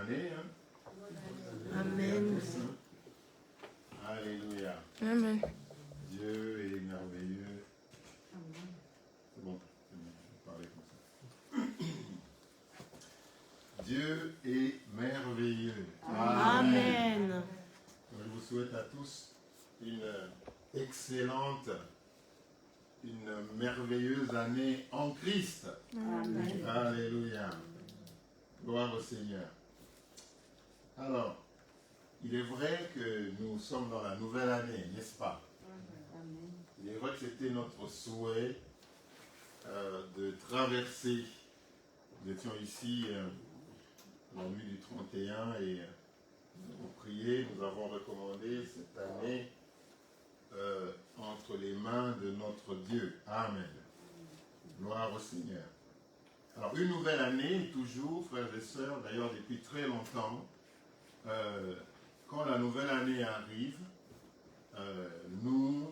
année. Hein. Amen. Alléluia. Amen. Dieu est merveilleux. C'est bon, je vais parler comme ça. Dieu est merveilleux. Amen. Je vous souhaite à tous une excellente, une merveilleuse année en Christ. Amen. Alléluia. Gloire au Seigneur. Alors, il est vrai que nous sommes dans la nouvelle année, n'est-ce pas? Il est vrai que c'était notre souhait de traverser. Nous étions ici la nuit du 31 et nous avons prié, nous avons recommandé cette année entre les mains de notre Dieu. Amen. Gloire au Seigneur. Alors, une nouvelle année, toujours, frères et sœurs, d'ailleurs depuis très longtemps, quand la nouvelle année arrive, nous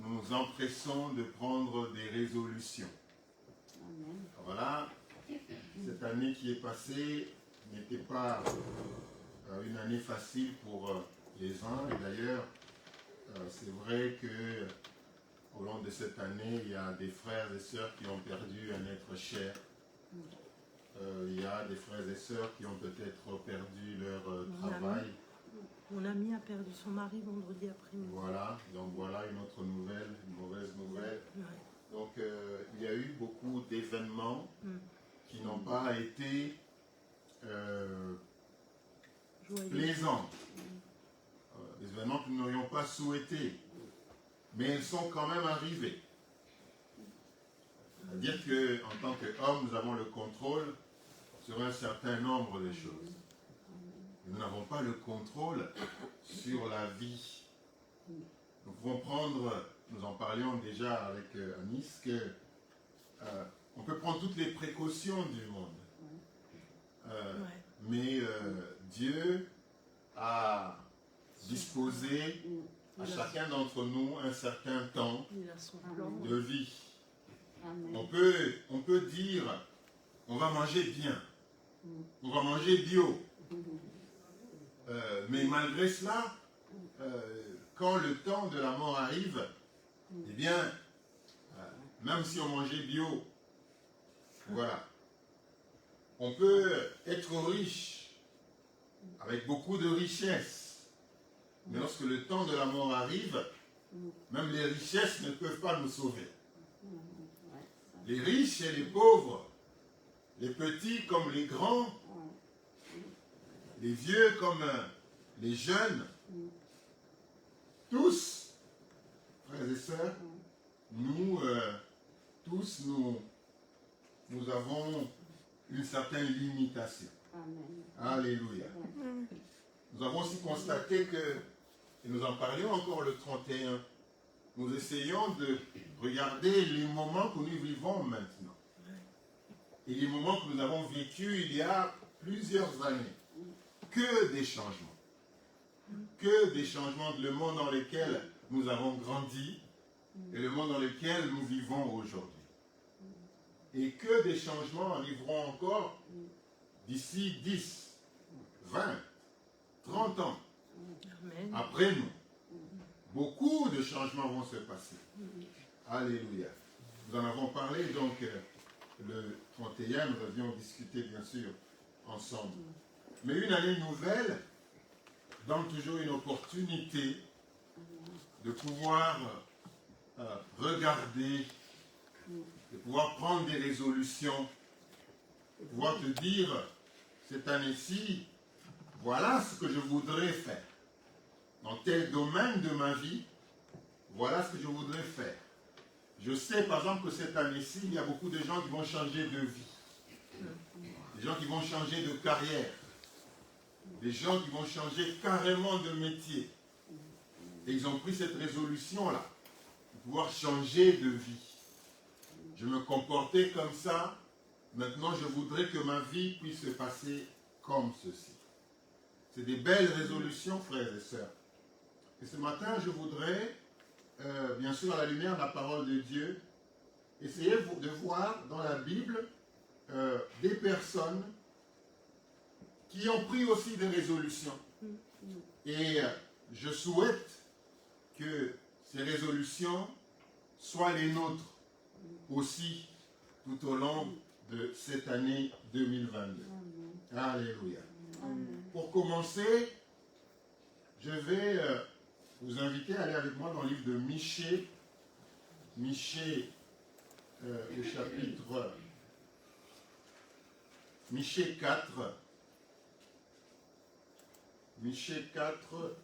nous empressons de prendre des résolutions. Amen. Voilà, cette année qui est passée n'était pas une année facile pour les uns, et d'ailleurs, c'est vrai que au long de cette année, il y a des frères et sœurs qui ont perdu un être cher. Il y a des frères et sœurs qui ont peut-être perdu leur travail. Mon ami a perdu son mari vendredi après-midi. Voilà, donc voilà une autre nouvelle, une mauvaise nouvelle. Ouais. Donc il y a eu beaucoup d'événements qui n'ont pas été Joyeux. plaisants. Des événements que nous n'aurions pas souhaités. Mais ils sont quand même arrivés. C'est-à-dire qu'en tant qu'hommes, nous avons le contrôle sur un certain nombre de choses. Mais nous n'avons pas le contrôle sur la vie. Nous pouvons prendre, nous en parlions déjà avec Anis, que on peut prendre toutes les précautions du monde. Mais Dieu a disposé à chacun d'entre nous un certain temps Il a son plan. de vie. Amen. On peut dire, on va manger bien, on va manger bio. Mais malgré cela, quand le temps de la mort arrive, eh bien, même si on mangeait bio, voilà, on peut être riche, avec beaucoup de richesses. Mais lorsque le temps de la mort arrive, même les richesses ne peuvent pas nous sauver. Les riches et les pauvres, les petits comme les grands, les vieux comme les jeunes, tous, frères et sœurs, nous avons une certaine limitation. Amen. Alléluia. Nous avons aussi constaté que, et nous en parlions encore le 31, nous essayons de regarder les moments que nous vivons maintenant. Et les moments que nous avons vécus il y a plusieurs années. Que des changements. Que des changements, le monde dans lequel nous avons grandi et le monde dans lequel nous vivons aujourd'hui. Et que des changements arriveront encore d'ici 10, 20, 30 ans Amen. après nous. Beaucoup de changements vont se passer. Alléluia. Nous en avons parlé donc le 31, nous avions discuté bien sûr ensemble. Mais une année nouvelle donne toujours une opportunité de pouvoir regarder, de pouvoir prendre des résolutions, de pouvoir te dire, cette année-ci, voilà ce que je voudrais faire. Dans tel domaine de ma vie, voilà ce que je voudrais faire. Je sais par exemple que cette année-ci, il y a beaucoup de gens qui vont changer de vie. Des gens qui vont changer de carrière. Des gens qui vont changer carrément de métier. Et ils ont pris cette résolution-là, de pouvoir changer de vie. Je me comportais comme ça, maintenant je voudrais que ma vie puisse se passer comme ceci. C'est des belles résolutions, frères et sœurs. Et ce matin, je voudrais, bien sûr à la lumière de la parole de Dieu, essayer de voir dans la Bible des personnes qui ont pris aussi des résolutions. Et je souhaite que ces résolutions soient les nôtres aussi tout au long de cette année 2022. Alléluia. Pour commencer, je vais vous inviter à aller avec moi dans le livre de Michée. Michée, le chapitre Michée 4. Michée 4.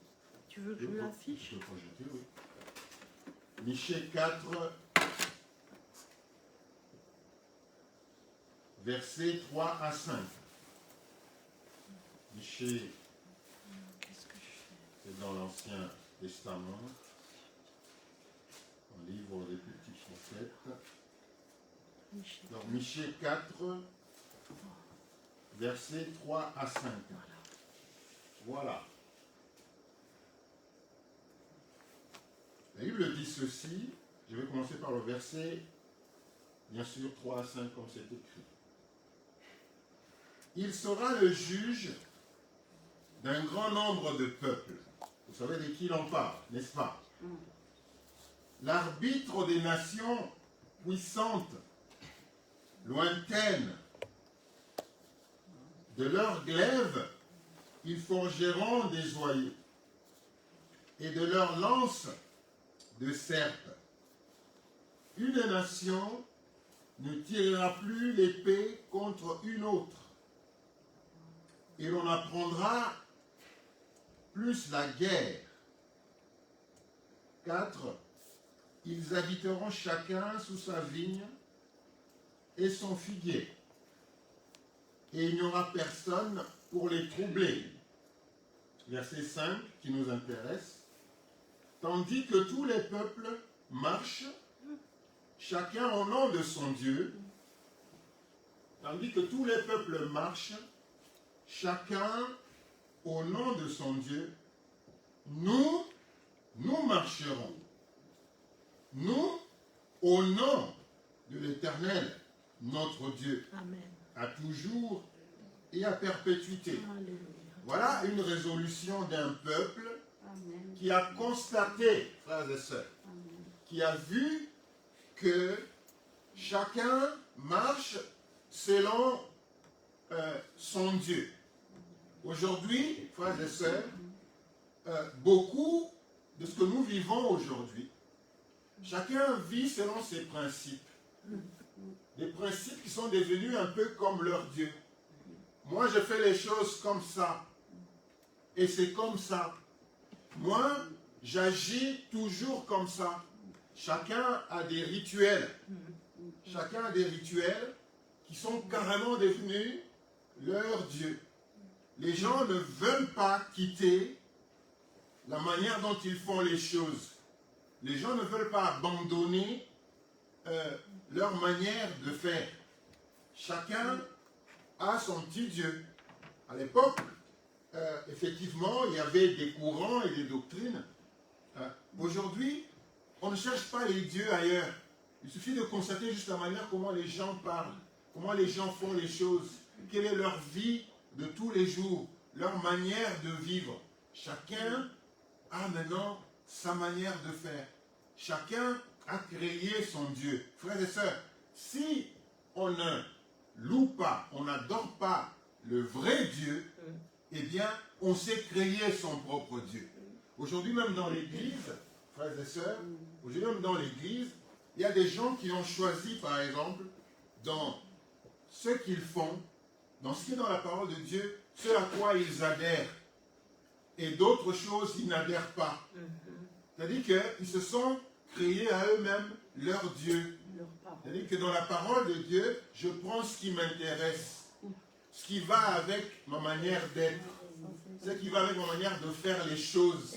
Tu veux que je l'affiche? Je peux projeter, oui. Michée 4, versets 3 à 5. Michée, Qu'est-ce que je fais? c'est dans l'Ancien Testament, un livre des petits prophètes. Michée. Donc Michée 4, versets 3 à 5. Voilà. La Bible dit ceci, je vais commencer par le verset, bien sûr, 3 à 5, comme c'est écrit. Il sera le juge d'un grand nombre de peuples. Vous savez de qui l'on parle, n'est-ce pas? L'arbitre des nations puissantes, lointaines, de leur glaive, ils forgeront des joyaux, et de leur lance, de serpes. Une nation ne tirera plus l'épée contre une autre, et l'on apprendra plus la guerre. 4. Ils habiteront chacun sous sa vigne et son figuier, et il n'y aura personne pour les troubler. Verset 5 qui nous intéresse. Tandis que tous les peuples marchent, chacun au nom de son Dieu. Tandis que tous les peuples marchent, chacun au nom de son Dieu. Nous marcherons. Nous, au nom de l'Éternel, notre Dieu, Amen. à toujours et à perpétuité. Alléluia. Voilà une résolution d'un peuple Amen. qui a constaté, frères et sœurs, qui a vu que chacun marche selon son Dieu. Aujourd'hui, frères et sœurs, beaucoup de ce que nous vivons aujourd'hui, chacun vit selon ses principes. Des principes qui sont devenus un peu comme leur Dieu. Moi, je fais les choses comme ça. Et c'est comme ça. Moi, j'agis toujours comme ça. Chacun a des rituels. Chacun a des rituels qui sont carrément devenus leur Dieu. Les gens ne veulent pas quitter la manière dont ils font les choses. Les gens ne veulent pas abandonner leur manière de faire. Chacun a son petit Dieu. À l'époque, effectivement, il y avait des courants et des doctrines. Aujourd'hui, on ne cherche pas les dieux ailleurs. Il suffit de constater juste la manière comment les gens parlent, comment les gens font les choses, quelle est leur vie de tous les jours, leur manière de vivre. Chacun a maintenant sa manière de faire. Chacun a créé son Dieu. Frères et sœurs, si on ne loue pas, on n'adore pas le vrai Dieu, eh bien, on s'est créé son propre Dieu. Aujourd'hui, même dans l'Église, frères et sœurs, aujourd'hui, même dans l'Église, il y a des gens qui ont choisi, par exemple, dans ce qu'ils font, dans ce qui est dans la parole de Dieu, ce à quoi ils adhèrent. Et d'autres choses, ils n'adhèrent pas. C'est-à-dire qu'ils se sont créés à eux-mêmes leur Dieu. C'est-à-dire que dans la parole de Dieu, je prends ce qui m'intéresse, ce qui va avec ma manière d'être, ce qui va avec ma manière de faire les choses.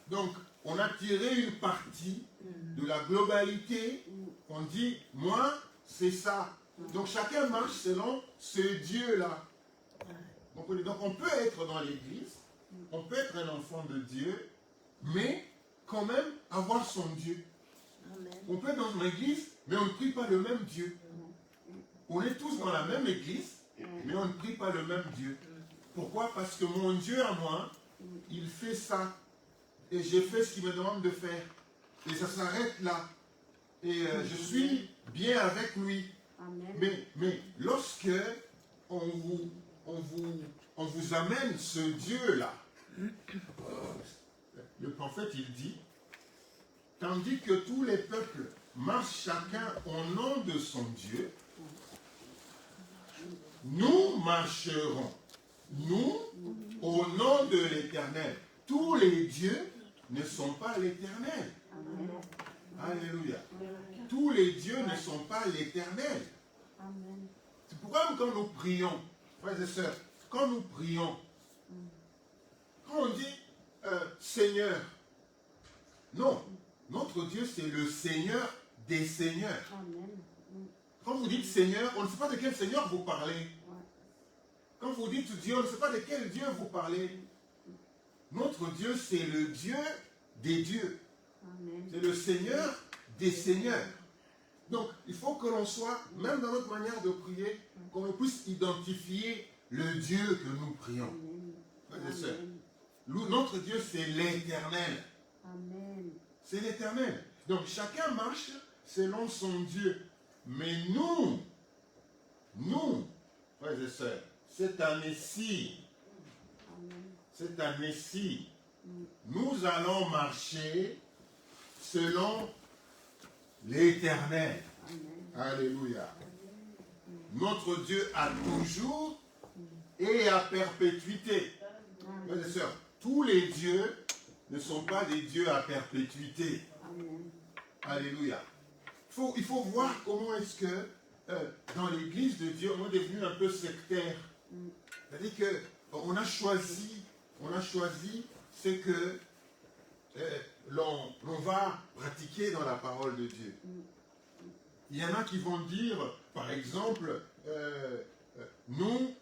Donc, on a tiré une partie de la globalité, on dit, moi, c'est ça. Donc, chacun marche selon ce Dieu-là. Donc, on peut être dans l'église, on peut être un enfant de Dieu, mais quand même avoir son Dieu. Amen. On peut être dans une église, mais on ne prie pas le même Dieu. On est tous dans la même église, mais on ne prie pas le même Dieu. Pourquoi? Parce que mon Dieu à moi, il fait ça. Et j'ai fait ce qu'il me demande de faire. Et ça s'arrête là. Et je suis bien avec lui. Amen. Mais lorsque on vous amène ce Dieu-là, le prophète il dit, tandis que tous les peuples marchent chacun au nom de son Dieu, nous marcherons, nous, au nom de l'Éternel. Tous les dieux ne sont pas l'Éternel. Amen. Alléluia. Tous les dieux ne sont pas l'Éternel. Amen. C'est pourquoi quand nous prions, frères et sœurs, quand nous prions, quand on dit Seigneur, non, notre Dieu c'est le Seigneur des Seigneurs. Amen. Quand vous dites Seigneur, on ne sait pas de quel Seigneur vous parlez. Quand vous dites Dieu, on ne sait pas de quel Dieu vous parlez. Notre Dieu c'est le Dieu des dieux. Amen. C'est le Seigneur des Seigneurs. Donc, il faut que l'on soit, même dans notre manière de prier, qu'on puisse identifier le Dieu que nous prions. Frères et sœurs, notre Dieu, c'est l'Éternel. Amen. C'est l'Éternel. Donc, chacun marche selon son Dieu. Mais nous, frères et sœurs, cette année-ci, nous allons marcher selon l'Éternel. Alléluia. Notre Dieu a toujours et à perpétuité. Frères et sœurs, tous les dieux ne sont pas des dieux à perpétuité. Alléluia. Il faut voir comment est-ce que dans l'église de Dieu, on est devenu un peu sectaire. C'est-à-dire qu'on a choisi ce que l'on va pratiquer dans la parole de Dieu. Il y en a qui vont dire, par exemple, nous,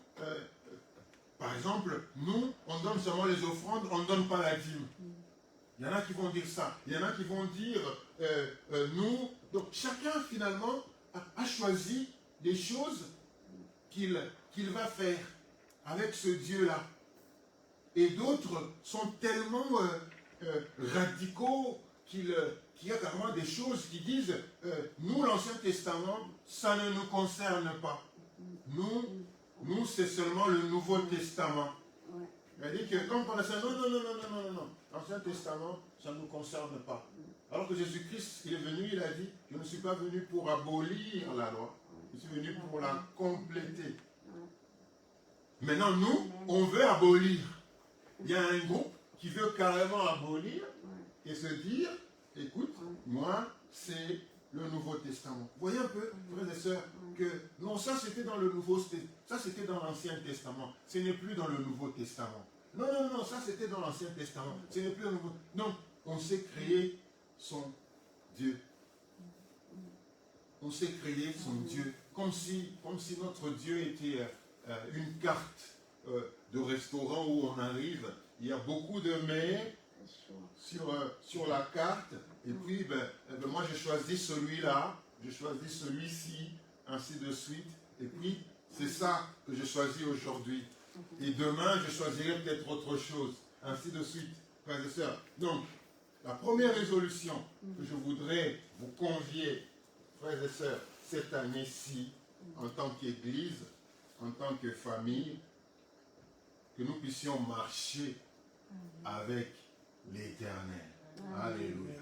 on donne seulement les offrandes, on ne donne pas la dîme. Il y en a qui vont dire ça. Il y en a qui vont dire, nous... Donc chacun, finalement, a choisi des choses qu'il va faire avec ce Dieu-là. Et d'autres sont tellement radicaux qu'il y a carrément des choses qui disent nous, l'Ancien Testament, ça ne nous concerne pas. Nous c'est seulement le Nouveau Testament. C'est-à-dire que quand on a ça, non. L'Ancien Testament, ça ne nous concerne pas. Alors que Jésus-Christ, il est venu, il a dit, je ne suis pas venu pour abolir la loi, je suis venu pour la compléter. Maintenant, nous, on veut abolir. Il y a un groupe qui veut carrément abolir et se dire, écoute, moi, c'est le Nouveau Testament. Vous voyez un peu, frères et sœurs, que non, ça c'était dans le Nouveau Testament, ça c'était dans l'Ancien Testament, ce n'est plus dans le Nouveau Testament. Non, ça c'était dans l'Ancien Testament, ce n'est plus dans le Nouveau. Non, on s'est créé son Dieu. On s'est créé son Dieu, comme si notre Dieu était une carte de restaurant où on arrive, il y a beaucoup de mets sur la carte, et puis moi j'ai choisi celui-là, j'ai choisi celui-ci, ainsi de suite, et puis c'est ça que je choisis aujourd'hui. Et demain je choisirai peut-être autre chose, ainsi de suite, frères et sœurs. Donc, la première résolution que je voudrais vous convier, frères et sœurs, cette année-ci, en tant qu'Église, en tant que famille, que nous puissions marcher avec l'Éternel. Alléluia.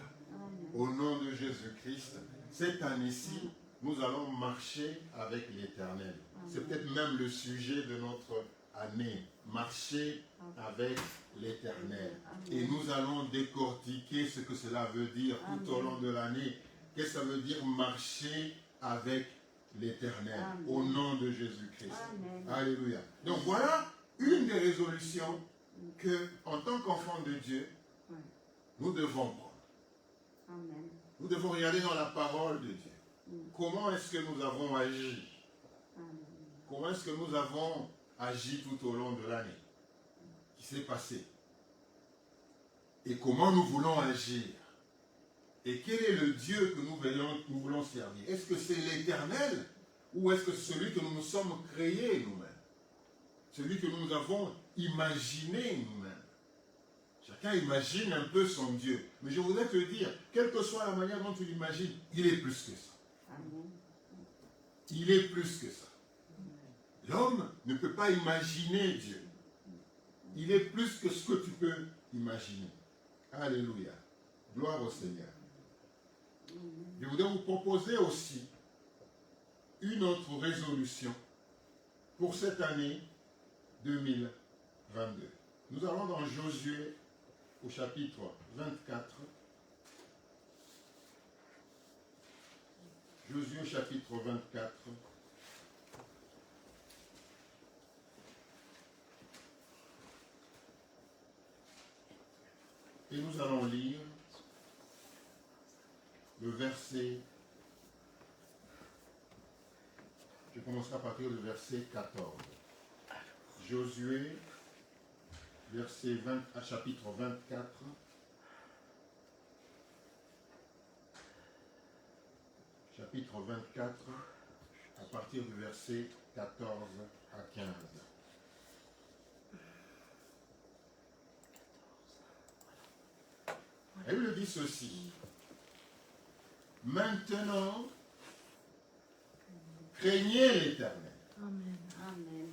Au nom de Jésus-Christ, cette année-ci, nous allons marcher avec l'Éternel. C'est peut-être même le sujet de notre année. Marcher avec l'Éternel. Et nous allons décortiquer ce que cela veut dire tout au long de l'année. Qu'est-ce que ça veut dire marcher avec l'Éternel? Au nom de Jésus-Christ. Alléluia. Donc voilà une des résolutions que, en tant qu'enfants de Dieu, nous devons prendre. Nous devons regarder dans la parole de Dieu. Comment est-ce que nous avons agi? Comment est-ce que nous avons agi tout au long de l'année qui s'est passée? Et comment nous voulons agir? Et quel est le Dieu que nous voulons servir? Est-ce que c'est l'Éternel ou est-ce que c'est celui que nous nous sommes créés nous-mêmes? celui que nous avons imaginé nous-mêmes. Chacun imagine un peu son Dieu. Mais je voudrais te dire, quelle que soit la manière dont tu l'imagines, il est plus que ça. Amen. Il est plus que ça. L'homme ne peut pas imaginer Dieu. Il est plus que ce que tu peux imaginer. Alléluia. Gloire au Seigneur. Je voudrais vous proposer aussi une autre résolution pour cette année 2022. Nous allons dans Josué au chapitre 24. Josué au chapitre 24. Et nous allons lire le verset. Je commencerai à partir du verset 14. Josué, chapitre 24. Chapitre 24, à partir du verset 14 à 15. Et il dit ceci. Maintenant, craignez l'Éternel. Amen. Amen.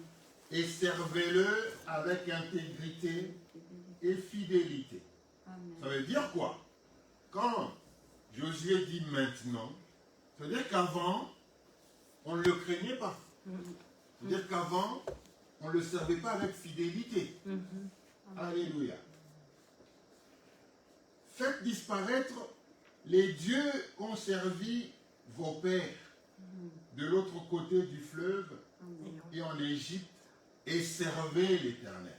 Et servez-le avec intégrité et fidélité. Amen. Ça veut dire quoi? Quand Josué dit maintenant, ça veut dire qu'avant, on ne le craignait pas. C'est-à-dire qu'avant, on ne le servait pas avec fidélité. Alléluia. Faites disparaître les dieux qu'ont servi vos pères de l'autre côté du fleuve et en Égypte et servez l'Éternel.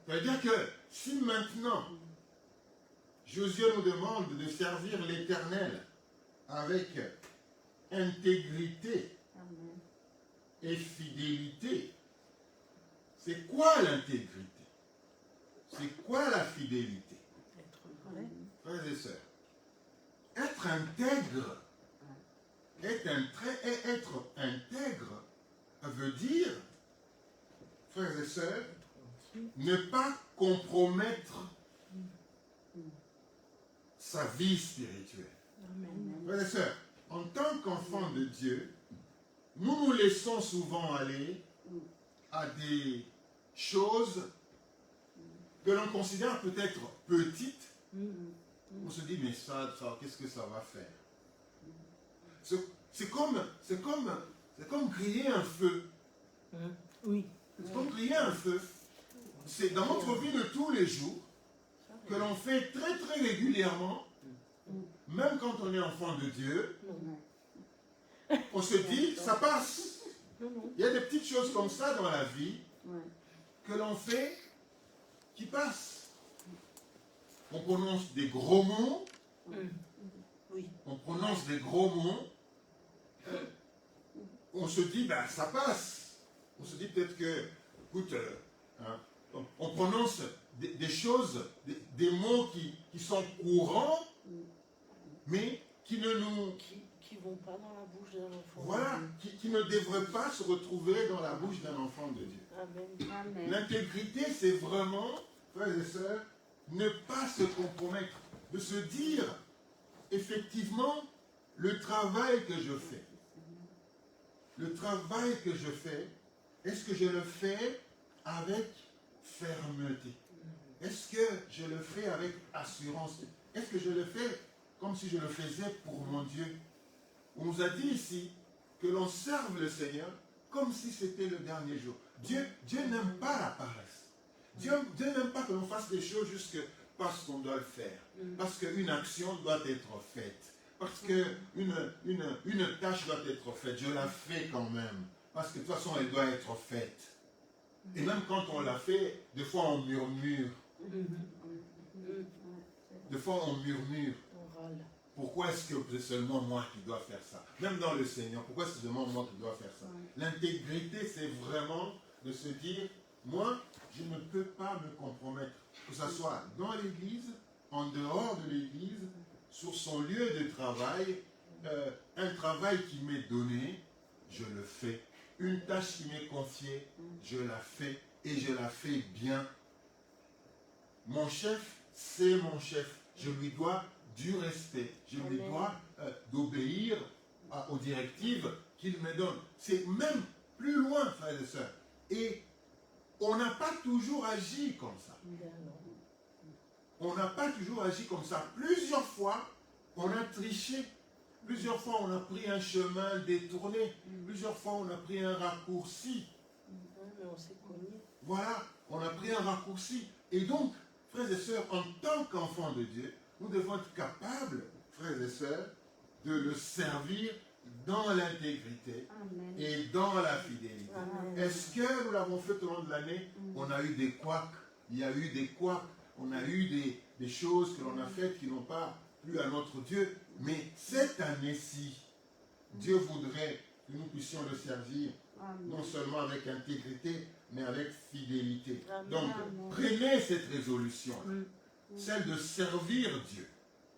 Ça veut dire que si maintenant Josué nous demande de servir l'Éternel avec intégrité et fidélité, c'est quoi l'intégrité? C'est quoi la fidélité? Frères et sœurs, être intègre, être intègre veut dire, frères et sœurs, ne pas compromettre sa vie spirituelle. Amen. Frères et sœurs, en tant qu'enfants de Dieu, nous nous laissons souvent aller à des choses que l'on considère peut-être petites. On se dit, mais ça qu'est-ce que ça va faire? C'est comme griller un feu. Oui. C'est comme griller un feu. C'est dans notre vie de tous les jours que l'on fait très très régulièrement, même quand on est enfant de Dieu. On se dit, ça passe. Il y a des petites choses comme ça dans la vie que l'on fait qui passent. On prononce des gros mots. Oui. On prononce des gros mots. On se dit, ben ça passe. On se dit peut-être que, écoute, on prononce des choses, des mots qui sont courants, mais qui ne nous... Qui vont pas dans la bouche d'un enfant. Voilà, qui ne devraient pas se retrouver dans la bouche d'un enfant de Dieu. Amen. L'intégrité, c'est vraiment, frères et sœurs, ne pas se compromettre, de se dire, effectivement, le travail que je fais, est-ce que je le fais avec fermeté? Est-ce que je le fais avec assurance? Est-ce que je le fais comme si je le faisais pour mon Dieu? On nous a dit ici que l'on serve le Seigneur comme si c'était le dernier jour. Dieu n'aime pas la paresse. Dieu n'aime pas que l'on fasse des choses juste parce qu'on doit le faire. Parce qu'une action doit être faite. Parce qu'une tâche doit être faite. Je la fais quand même. Parce que de toute façon, elle doit être faite. Et même quand on la fait, des fois on murmure. Des fois on murmure. On râle. Pourquoi est-ce que c'est seulement moi qui dois faire ça? Même dans le Seigneur, pourquoi c'est seulement moi qui dois faire ça? L'intégrité, c'est vraiment de se dire, moi, je ne peux pas me compromettre. Que ce soit dans l'église, en dehors de l'église, sur son lieu de travail, un travail qui m'est donné, je le fais une tâche qui m'est confiée, je la fais et je la fais bien. Mon chef, c'est mon chef. Je lui dois du respect. Je lui dois d'obéir aux directives qu'il me donne. C'est même plus loin, frères et sœurs. Et on n'a pas toujours agi comme ça. On n'a pas toujours agi comme ça. Plusieurs fois, on a triché. Plusieurs fois, on a pris un chemin détourné. Plusieurs fois, on a pris un raccourci. Mais on s'est cogné. Voilà, on a pris un raccourci. Et donc, frères et sœurs, en tant qu'enfants de Dieu, nous devons être capables, frères et sœurs, de le servir dans l'intégrité Amen. et dans la fidélité. Amen. Est-ce que nous l'avons fait tout au long de l'année? On a eu des couacs. Il y a eu des couacs. On a eu des choses que l'on a faites qui n'ont pas plu à notre Dieu. Mais cette année-ci, Dieu voudrait que nous puissions le servir Amen. non seulement avec intégrité, mais avec fidélité. Amen. Donc, Amen. prenez cette résolution, Mm. celle de servir Dieu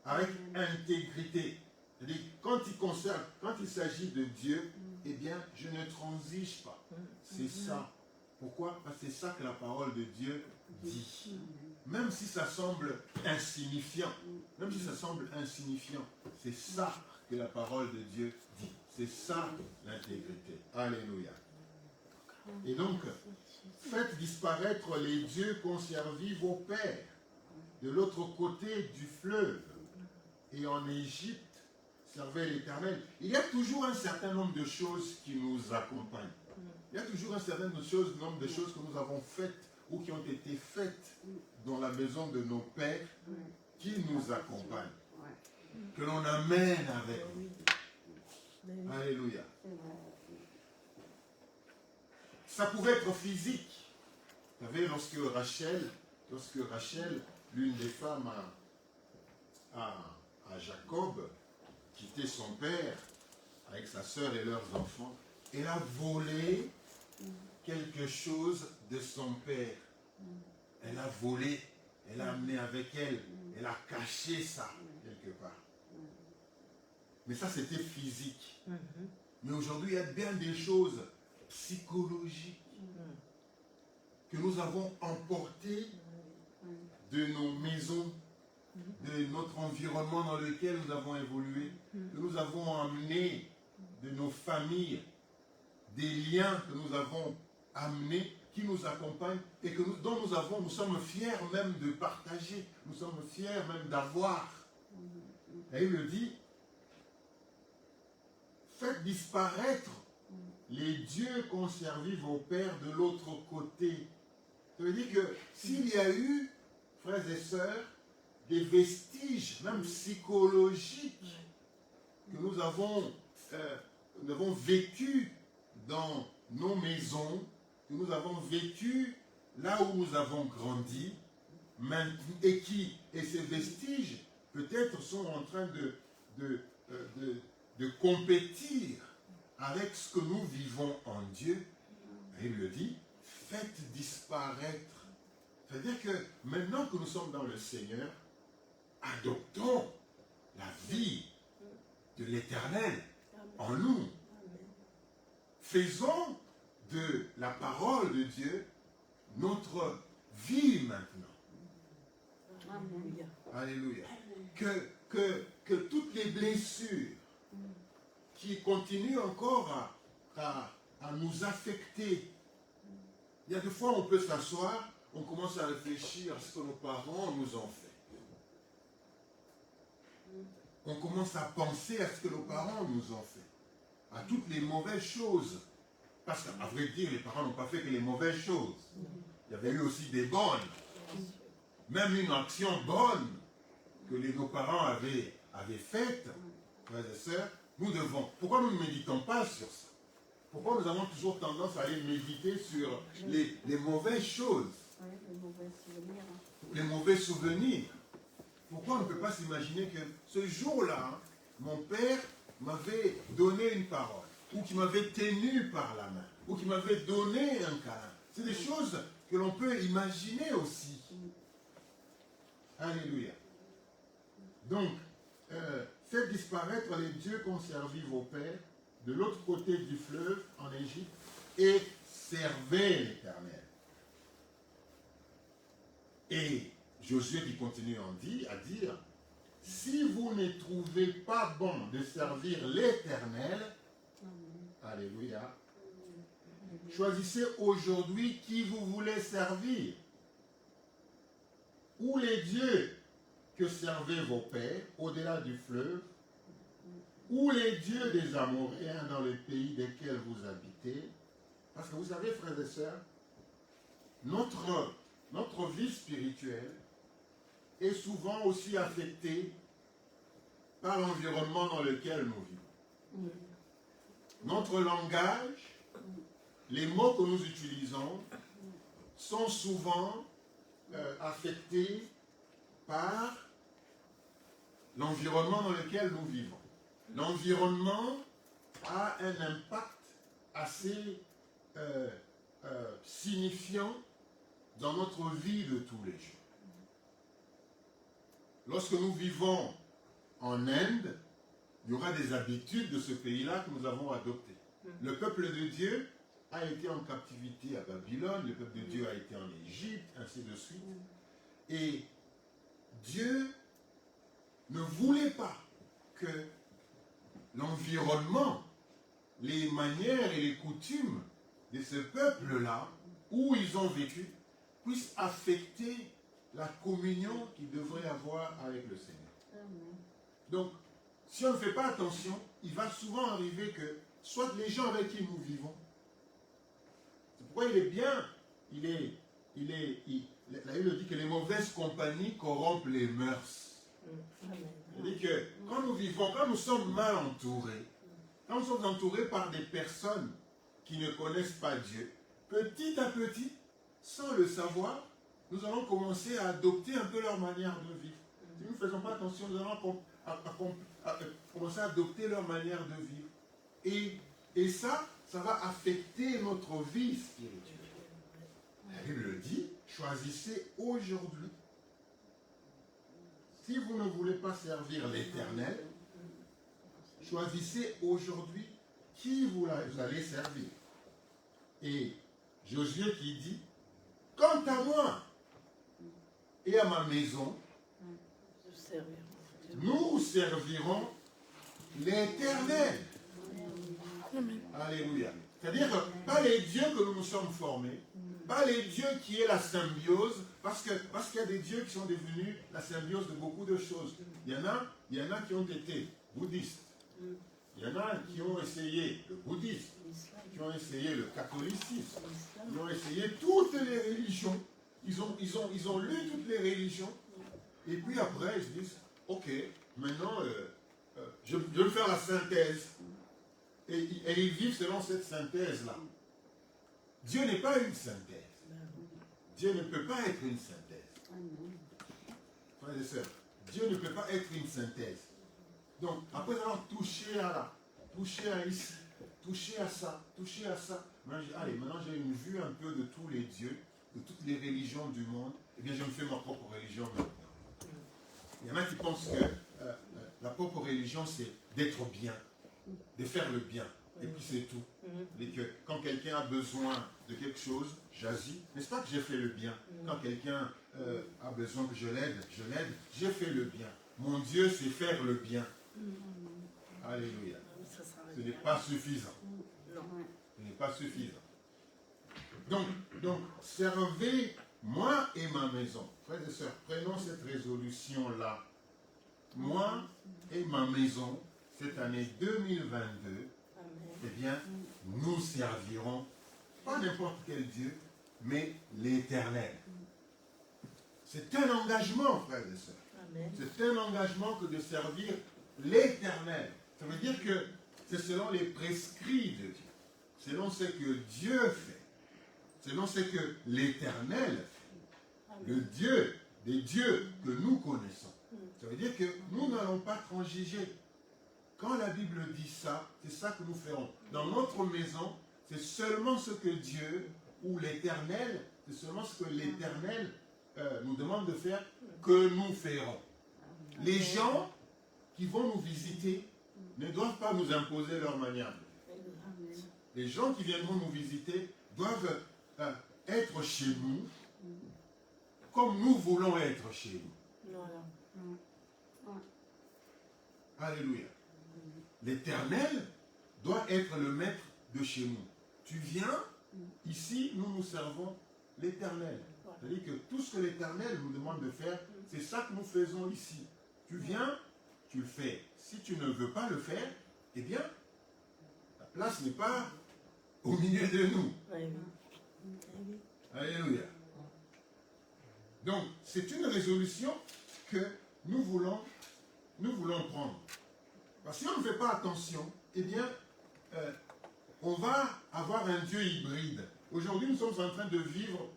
avec intégrité. C'est-à-dire, quand il s'agit de Dieu, eh bien, je ne transige pas. C'est ça. Pourquoi? Parce que c'est ça que la parole de Dieu dit. Même si ça semble insignifiant, même si ça semble insignifiant, c'est ça que la parole de Dieu dit. C'est ça l'intégrité. Alléluia. Et donc, faites disparaître les dieux qu'ont servi vos pères de l'autre côté du fleuve et en Égypte, servez l'Éternel. Il y a toujours un certain nombre de choses qui nous accompagnent. Il y a toujours un certain nombre de choses que nous avons faites ou qui ont été faites dans la maison de nos pères qui nous accompagnent, que l'on amène avec nous. Alléluia. Ça pouvait être physique. Vous savez, lorsque Rachel, l'une des femmes à Jacob, quittait son père avec sa sœur et leurs enfants, elle a volé quelque chose de son père. Elle a volé, elle a amené avec elle, elle a caché ça quelque part. Mais ça, c'était physique. Mais aujourd'hui, il y a bien des choses psychologiques que nous avons emportées de nos maisons, de notre environnement dans lequel nous avons évolué, que nous avons amené de nos familles, des liens que nous avons amenés, qui nous accompagnent et dont nous sommes fiers même de partager, nous sommes fiers même d'avoir. Et il le dit, faites disparaître les dieux qu'ont servi vos pères de l'autre côté. Ça veut dire que s'il y a eu, frères et sœurs, des vestiges, même psychologiques, que nous avons vécu dans nos maisons, que nous avons vécu là où nous avons grandi, et ces vestiges peut-être sont en train de compétir avec ce que nous vivons en Dieu. Et il le dit, faites disparaître. C'est-à-dire que maintenant que nous sommes dans le Seigneur, adoptons la vie de l'Éternel en nous. Faisons de la parole de Dieu notre vie maintenant. Amen. Alléluia. Que toutes les blessures qui continuent encore à nous affecter, il y a des fois où on peut s'asseoir, on commence à réfléchir à ce que nos parents nous ont fait. On commence à penser à ce que nos parents nous ont fait, à toutes les mauvaises choses. Parce qu'à vrai dire, les parents n'ont pas fait que les mauvaises choses. Il y avait eu aussi des bonnes. Même une action bonne que nos parents avaient faite, frères et sœurs, nous devons. Pourquoi nous ne méditons pas sur ça? Pourquoi nous avons toujours tendance à aller méditer sur les mauvaises choses? Les mauvais souvenirs. Les mauvais souvenirs. Pourquoi on ne peut pas s'imaginer que ce jour-là, mon père m'avait donné une parole, ou qui m'avait tenu par la main, ou qui m'avait donné un câlin. C'est des choses que l'on peut imaginer aussi. Alléluia. Donc, faites disparaître les dieux qu'ont servi vos pères de l'autre côté du fleuve, en Égypte, et servez l'Éternel. Et Josué qui continue à dire, si vous ne trouvez pas bon de servir l'Éternel, alléluia, choisissez aujourd'hui qui vous voulez servir. Ou les dieux que servaient vos pères au-delà du fleuve, ou les dieux des Amoréens dans le pays desquels vous habitez. Parce que vous savez, frères et sœurs, notre vie spirituelle est souvent aussi affectée par l'environnement dans lequel nous vivons. Notre langage, les mots que nous utilisons, sont souvent affectés par l'environnement dans lequel nous vivons. L'environnement a un impact assez signifiant dans notre vie de tous les jours. Lorsque nous vivons en Inde, il y aura des habitudes de ce pays-là que nous avons adoptées. Le peuple de Dieu a été en captivité à Babylone, le peuple de Dieu a été en Égypte, ainsi de suite. Et Dieu ne voulait pas que l'environnement, les manières et les coutumes de ce peuple-là, où ils ont vécu, puissent affecter la communion qu'ils devraient avoir avec le Seigneur. Donc, si on ne fait pas attention, il va souvent arriver que, soit les gens avec qui nous vivons, c'est pourquoi il est bien, la Bible dit que les mauvaises compagnies corrompent les mœurs. Il dit que quand nous vivons, quand nous sommes mal entourés, quand nous sommes entourés par des personnes qui ne connaissent pas Dieu, petit à petit, sans le savoir, nous allons commencer à adopter un peu leur manière de vivre. Si nous ne faisons pas attention, nous allons commencer à adopter leur manière de vivre. Et ça va affecter notre vie spirituelle. La Bible le dit, choisissez aujourd'hui. Si vous ne voulez pas servir l'Éternel, choisissez aujourd'hui qui vous allez servir. Et Josué qui dit, quant à moi et à ma maison, nous servirons l'Éternel. Alléluia. C'est-à-dire que pas les dieux que nous nous sommes formés, pas les dieux qui est la symbiose, parce qu'il y a des dieux qui sont devenus la symbiose de beaucoup de choses. Il y en a qui ont été bouddhistes. Il y en a qui ont essayé le bouddhisme, qui ont essayé le catholicisme, qui ont essayé toutes les religions. Ils ont lu toutes les religions. Et puis après, ils se disent, ok, maintenant, je vais faire la synthèse. Et ils vivent selon cette synthèse-là. Dieu n'est pas une synthèse. Dieu ne peut pas être une synthèse. Frères et sœurs, Dieu ne peut pas être une synthèse. Donc, après avoir touché à là, touché à ici, touché à ça, maintenant j'ai une vue un peu de tous les dieux, de toutes les religions du monde, eh bien je me fais ma propre religion maintenant. Il y en a qui pensent que la propre religion c'est d'être bien, de faire le bien, et puis c'est tout. Et que quand quelqu'un a besoin de quelque chose, j'agis. N'est-ce pas que j'ai fait le bien? Quand quelqu'un a besoin que je l'aide, j'ai fait le bien. Mon Dieu, c'est faire le bien. Alléluia. Ce n'est pas suffisant. Ce n'est pas suffisant. Donc, servez moi et ma maison. Frères et sœurs, prenons cette résolution-là. Moi et ma maison, cette année 2022, eh bien, nous servirons pas n'importe quel Dieu, mais l'Éternel. C'est un engagement, frères et sœurs. C'est un engagement que de servir l'Éternel. Ça veut dire que c'est selon les prescrits de Dieu, selon ce que Dieu fait, selon ce que l'Éternel fait, le Dieu des dieux que nous connaissons. Ça veut dire que nous n'allons pas transiger. Quand la Bible dit ça, c'est ça que nous ferons. Dans notre maison, c'est seulement ce que Dieu ou l'Éternel, c'est seulement ce que l'Éternel nous demande de faire que nous ferons. Les gens qui vont nous visiter ne doivent pas nous imposer leur manière de faire. les gens qui viendront nous visiter doivent être chez nous comme nous voulons être chez nous. Voilà. Alléluia. L'Éternel doit être le maître de chez nous. Tu viens, ici, nous servons l'Éternel. C'est-à-dire que tout ce que l'Éternel nous demande de faire, c'est ça que nous faisons ici. Tu viens, tu le fais. Si tu ne veux pas le faire, eh bien, la place n'est pas au milieu de nous. Alléluia. Donc, c'est une résolution que nous voulons prendre. Parce que si on ne fait pas attention, eh bien, on va avoir un Dieu hybride. Aujourd'hui, nous sommes en train de vivre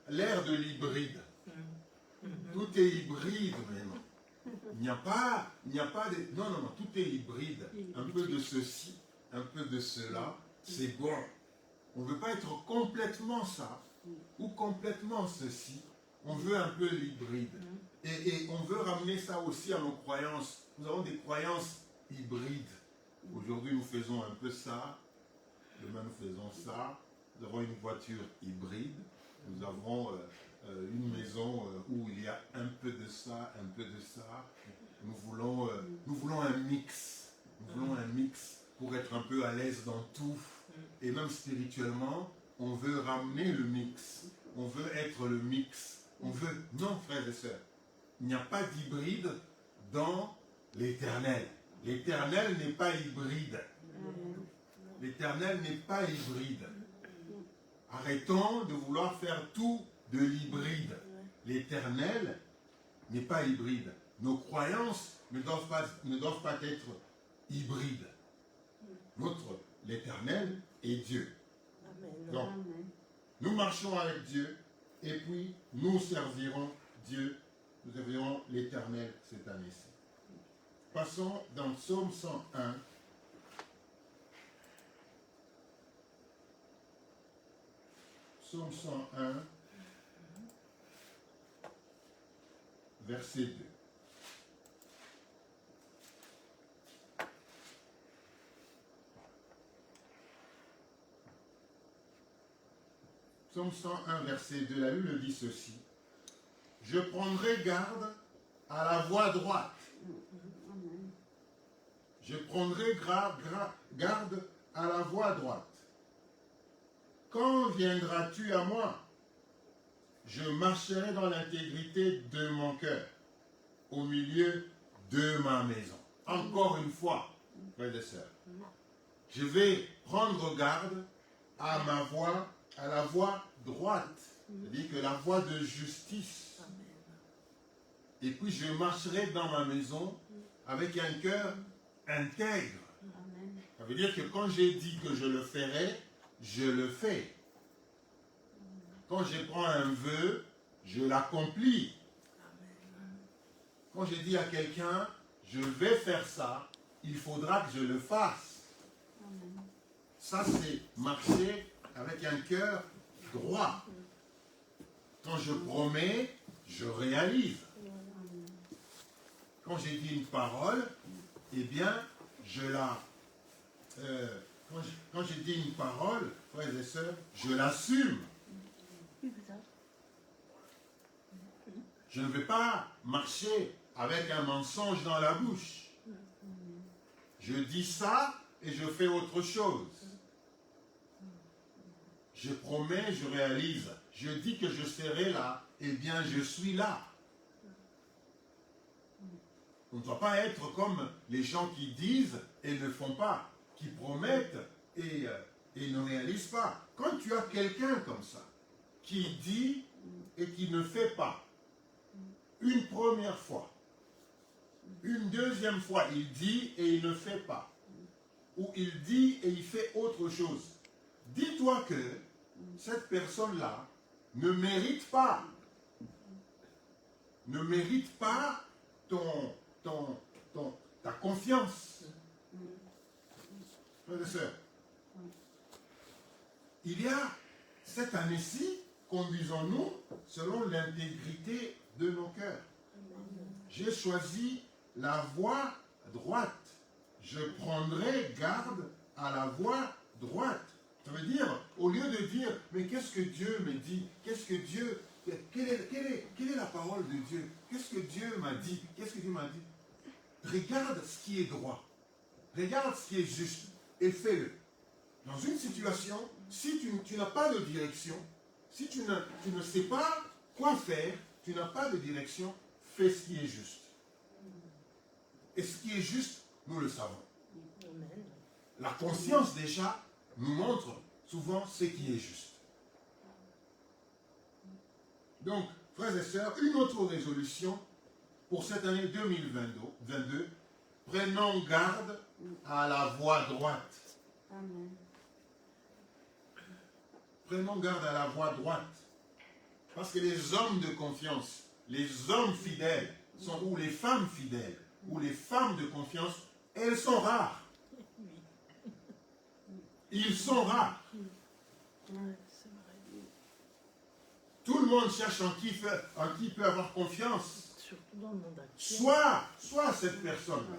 l'ère de l'hybride. Tout est hybride maintenant. Il n'y a pas de... Non, tout est hybride. Un peu de ceci, un peu de cela, c'est bon. On ne veut pas être complètement ça ou complètement ceci. On veut un peu l'hybride. Et on veut ramener ça aussi à nos croyances. Nous avons des croyances hybrides. Aujourd'hui, nous faisons un peu ça. Demain, nous faisons ça. Nous avons une voiture hybride. Nous avons une maison où il y a un peu de ça, un peu de ça. Nous voulons un mix. Nous voulons un mix pour être un peu à l'aise dans tout. Et même spirituellement, on veut ramener le mix. On veut être le mix. On veut... Non, frères et sœurs, il n'y a pas d'hybride dans l'Éternel. L'Éternel n'est pas hybride. L'Éternel n'est pas hybride. Arrêtons de vouloir faire tout de l'hybride. L'Éternel n'est pas hybride. Nos croyances ne doivent pas être hybrides. L'Éternel est Dieu. Donc, nous marchons avec Dieu et puis nous servirons Dieu. Nous servirons l'Éternel cette année-ci. Passons dans Psaume 101. Psaume 101, verset 2. Psaume 101, verset 2, la Bible dit ceci. Je prendrai garde à la voie droite. Je prendrai garde à la voie droite. Quand viendras-tu à moi? Je marcherai dans l'intégrité de mon cœur, au milieu de ma maison. Encore une fois, frères et sœurs, je vais prendre garde à la voie droite, c'est-à-dire que la voie de justice. Et puis je marcherai dans ma maison avec un cœur intègre. Ça veut dire que quand j'ai dit que je le ferai, je le fais. Quand je prends un vœu, je l'accomplis. Quand je dis à quelqu'un, je vais faire ça, il faudra que je le fasse. Ça, c'est marcher avec un cœur droit. Quand je promets, je réalise. Quand j'ai dit une parole, eh bien, quand j'ai dit une parole, frères et sœurs, je l'assume. Je ne vais pas marcher avec un mensonge dans la bouche. Je dis ça et je fais autre chose. Je promets, je réalise. Je dis que je serai là, eh bien je suis là. On ne doit pas être comme les gens qui disent et ne font pas, qui promettent et ne réalisent pas. Quand tu as quelqu'un comme ça, qui dit et qui ne fait pas, une première fois, une deuxième fois, il dit et il ne fait pas, ou il dit et il fait autre chose, dis-toi que cette personne-là ne mérite pas ta confiance. Frères et sœurs, il y a cette année-ci, conduisons-nous selon l'intégrité de nos cœurs. J'ai choisi la voie droite. Je prendrai garde à la voie droite. Ça veut dire, au lieu de dire, mais qu'est-ce que Dieu me dit? Qu'est-ce que Dieu... Quelle est la parole de Dieu? Qu'est-ce que Dieu m'a dit? Qu'est-ce que Dieu m'a dit? Regarde ce qui est droit. Regarde ce qui est juste. Et fais-le. Dans une situation, si tu n'as pas de direction, si tu ne sais pas quoi faire, tu n'as pas de direction, fais ce qui est juste. Et ce qui est juste, nous le savons. Amen. La conscience déjà nous montre souvent ce qui est juste. Donc, frères et sœurs, une autre résolution pour cette année 2022, prenons garde à la voie droite. Amen. Prenons garde à la voie droite. Parce que les hommes de confiance, les hommes fidèles, ou les femmes fidèles, ou les femmes de confiance, elles sont rares. Ils sont rares. Ouais, c'est vrai. Tout le monde cherche en qui il peut avoir confiance. Surtout dans le monde actuel. Sois cette personne-là.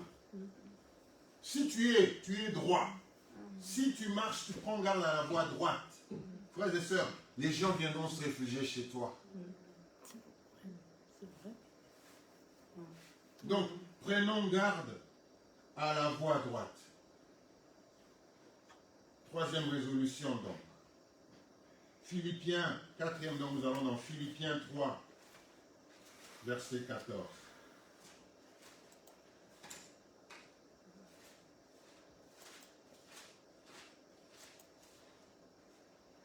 Si tu es droit. Si tu marches, tu prends garde à la voie droite. Frères et sœurs, les gens viendront se réfugier chez toi. C'est vrai. Donc, prenons garde à la voie droite. Troisième résolution, donc. Philippiens, quatrième, donc nous allons dans Philippiens 3, verset 14.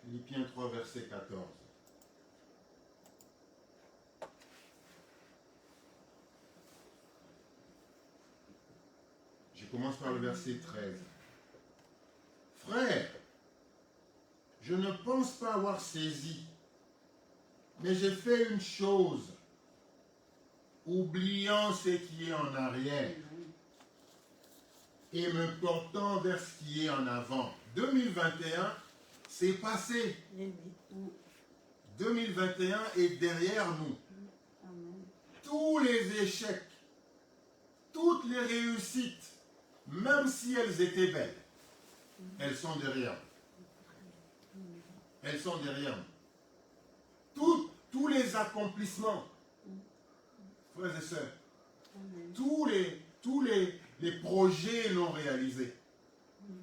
Philippiens 3, verset 14. Je commence par le verset 13. Frères, je ne pense pas avoir saisi, mais j'ai fait une chose, oubliant ce qui est en arrière et me portant vers ce qui est en avant. 2021, c'est passé. Et oui. 2021 est derrière nous. Amen. Tous les échecs, toutes les réussites, même si elles étaient belles, elles sont derrière nous. Elles sont derrière nous. Tous les accomplissements, frères et sœurs, Amen. tous les projets non réalisés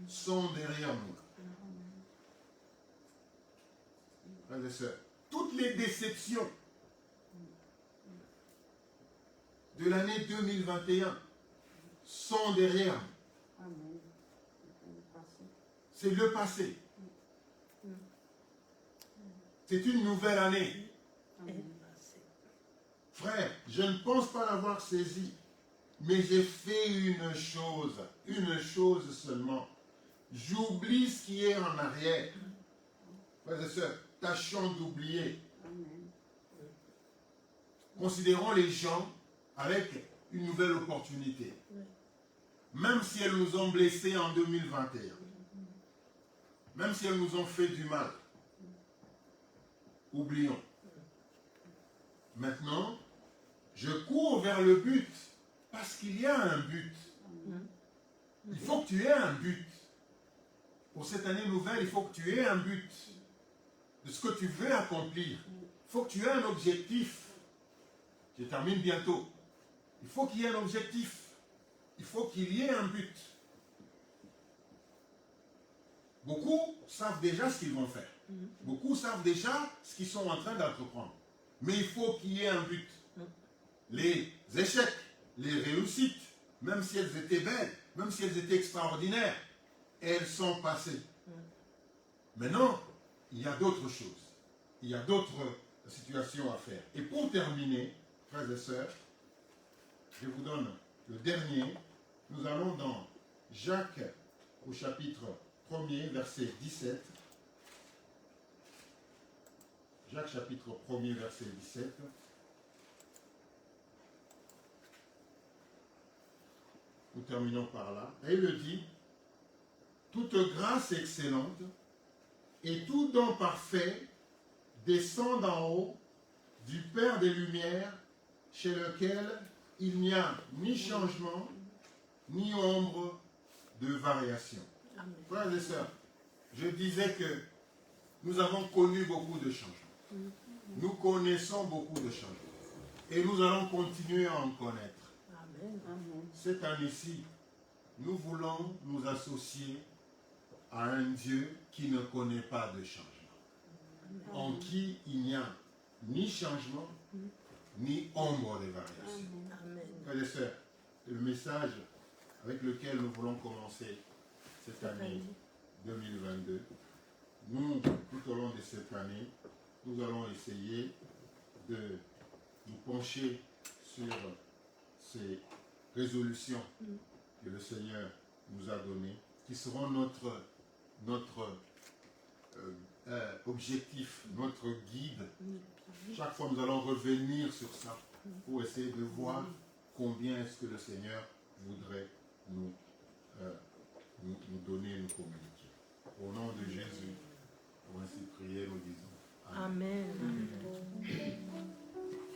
sont derrière nous. Frères et sœurs, toutes les déceptions de l'année 2021 sont derrière nous. Amen. C'est le passé. C'est une nouvelle année. Et Amen. passé. Frère, je ne pense pas l'avoir saisi, mais j'ai fait une chose seulement. J'oublie ce qui est en arrière. Frères et sœurs, tâchons d'oublier. Amen. Considérons les gens avec une nouvelle opportunité. Oui. Même si elles nous ont blessés en 2021. Même si elles nous ont fait du mal. Oublions. Maintenant, je cours vers le but parce qu'il y a un but. Il faut que tu aies un but. Pour cette année nouvelle, il faut que tu aies un but de ce que tu veux accomplir. Il faut que tu aies un objectif. Je termine bientôt. Il faut qu'il y ait un objectif. Il faut qu'il y ait un but. Beaucoup savent déjà ce qu'ils vont faire. Beaucoup savent déjà ce qu'ils sont en train d'entreprendre. Mais il faut qu'il y ait un but. Les échecs, les réussites, même si elles étaient belles, même si elles étaient extraordinaires, elles sont passées. Maintenant, il y a d'autres choses. Il y a d'autres situations à faire. Et pour terminer, frères et sœurs, je vous donne le dernier. Nous allons dans Jacques au chapitre 1er, verset 17. Jacques chapitre 1er, verset 17. Nous terminons par là. Et il le dit, toute grâce excellente et tout don parfait descend d'en haut du Père des Lumières, chez lequel il n'y a ni changement, ni ombre de variation. Amen. Frères et sœurs, Je disais que nous avons connu beaucoup de changements. Nous connaissons beaucoup de changements. Et nous allons continuer à en connaître. Amen. Amen. Cette année-ci, nous voulons nous associer à un Dieu qui ne connaît pas de changement. En qui il n'y a ni changement, ni ombre de variation. Amen. Frères et sœurs, le message avec lequel nous voulons commencer cette année 2022, nous, tout au long de cette année, nous allons essayer de nous pencher sur ces résolutions que le Seigneur nous a données, qui seront notre objectif, notre guide. Chaque fois, nous allons revenir sur ça pour essayer de voir combien est-ce que le Seigneur voudrait nous donner, nous communiquer. Au nom de Jésus.